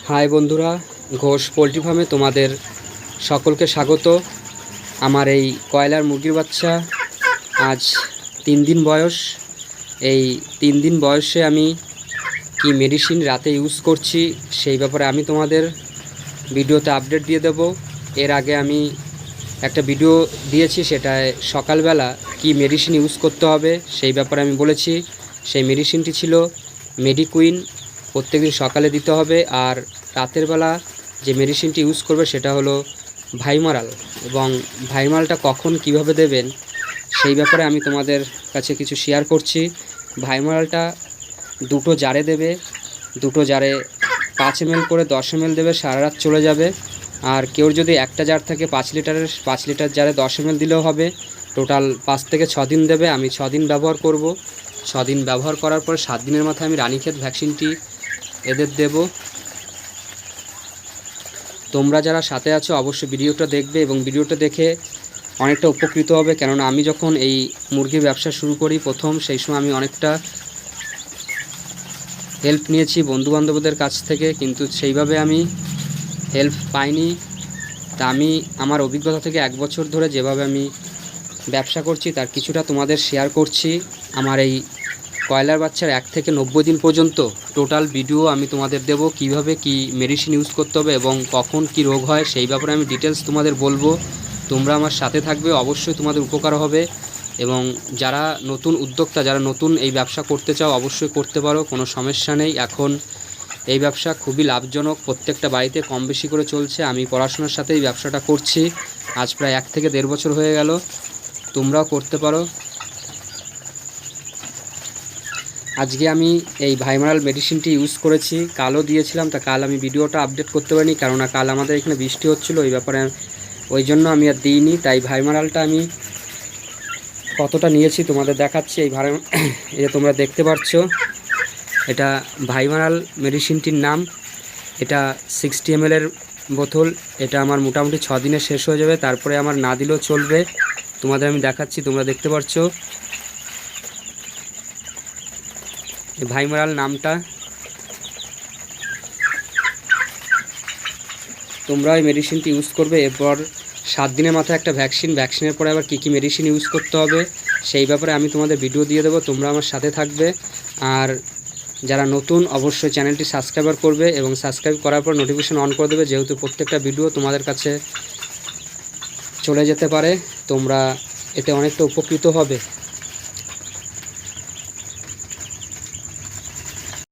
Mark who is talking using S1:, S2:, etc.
S1: High বন্ধুরা, Ghosh poultry ফার্মে তোমাদের সকলকে স্বাগত। আমার এই কয়লার মুরগির বাচ্চা আজ 3 দিন বয়স। এই 3 দিন বয়সে আমি কি মেডিসিন রাতে ইউজ করছি সেই ব্যাপারে আমি তোমাদের ভিডিওতে আপডেট দিয়ে দেব। এর আগে আমি একটা ভিডিও দিয়েছি, সেটায় সকালবেলা কি মেডিসিন ইউজ করতে হবে সেই ব্যাপারে আমি বলেছি। সেই মেডিসিনটি ছিল মেডিকুইন, প্রত্যেকদিন সকালে দিতে হবে। আর রাতের বেলা যে মেডিসিনটি ইউজ করবে সেটা হলো ভাইমারাল। এবং ভাইমারালটা কখন কিভাবে দেবেন সেই ব্যাপারে আমি তোমাদের কাছে কিছু শেয়ার করছি। ভাইমারালটা 2টো জারে দেবে, 2টো জারে 5 ml করে 10 ml দেবে, সারা রাত চলে যাবে। আর কেউ যদি একটা জার থাকে 5 লিটারের, 5 লিটার জারে 10 ml দিলেও হবে। টোটাল 5 থেকে 6 দিন দেবে। আমি 6 দিন ব্যবহার করব। 6 দিন ব্যবহার করার পর 7 দিনের মাথায় আমি রানীক্ষেত ভ্যাকসিনটি এদের দেব। তোমরা যারা সাথে আছো অবশ্যই ভিডিওটা দেখবে এবং ভিডিওটা দেখে অনেকটা উপকৃত হবে। কেননা আমি যখন এই মুরগির ব্যবসা শুরু করি প্রথম, সেই সময় আমি অনেকটা হেল্প নিয়েছি বন্ধুবান্ধবদের কাছ থেকে, কিন্তু সেইভাবে আমি হেল্প পাইনি। তা আমি আমার অভিজ্ঞতা থেকে 1 বছর ধরে যেভাবে আমি ব্যবসা করছি তার কিছুটা তোমাদের শেয়ার করছি। আমার এই কয়লার বাচ্চার 1 থেকে 90 দিন পর্যন্ত টোটাল ভিডিও আমি তোমাদের দেব, কিভাবে কি মেডিসিন ইউজ করতে হবে এবং কখন কি রোগ হয় সেই ব্যাপারে আমি ডিটেলস তোমাদের বলবো। তোমরা আমার সাথে থাকবে, অবশ্যই তোমাদের উপকার হবে। এবং যারা নতুন উদ্যোক্তা, যারা নতুন এই ব্যবসা করতে চাও অবশ্যই করতে পারো, কোনো সমস্যা নেই। এখন এই ব্যবসা খুবই লাভজনক, প্রত্যেকটা বাড়িতে কম বেশি করে চলছে। আমি পড়াশোনার সাথে এই ব্যবসাটা করছি, আজ প্রায় 1 থেকে 1.5 বছর হয়ে গেল। তোমরাও করতে পারো। আজকে আমি এই ভাইমারাল মেডিসিনটি ইউজ করেছি, কালও দিয়েছিলাম। তা কাল আমি ভিডিওটা আপডেট করতে পারিনি, কেননা কাল আমাদের এখানে বৃষ্টি হচ্ছিলো, এই ব্যাপারে ওই জন্য আমি আর দিইনি। তাই ভাইমারালটা আমি কতটা নিয়েছি তোমাদের দেখাচ্ছি। এই যে তোমরা দেখতে পাচ্ছ, এটা ভাইমারাল মেডিসিনটির নাম। এটা 60 ml এর বোতল। এটা আমার মোটামুটি 6 দিনে শেষ হয়ে যাবে, তারপরে আমার না দিলেও চলবে। তোমাদের আমি দেখাচ্ছি, তোমরা দেখতে পাচ্ছ ভাইমারাল নামটা। তোমরা এই মেডিসিনটি ইউজ করবে। এরপর 7 দিনের মাথায় একটা ভ্যাকসিনের পরে আবার কী কী মেডিসিন ইউজ করতে হবে সেই ব্যাপারে আমি তোমাদের ভিডিও দিয়ে দেবো, তোমরা আমার সাথে থাকবে। আর যারা নতুন অবশ্যই চ্যানেলটি সাবস্ক্রাইবার করবে এবং সাবস্ক্রাইব করার পর নোটিফিকেশন অন করে দেবে, যেহেতু প্রত্যেকটা ভিডিও তোমাদের কাছে চলে যেতে পারে। তোমরা এতে অনেকটা উপকৃত হবে।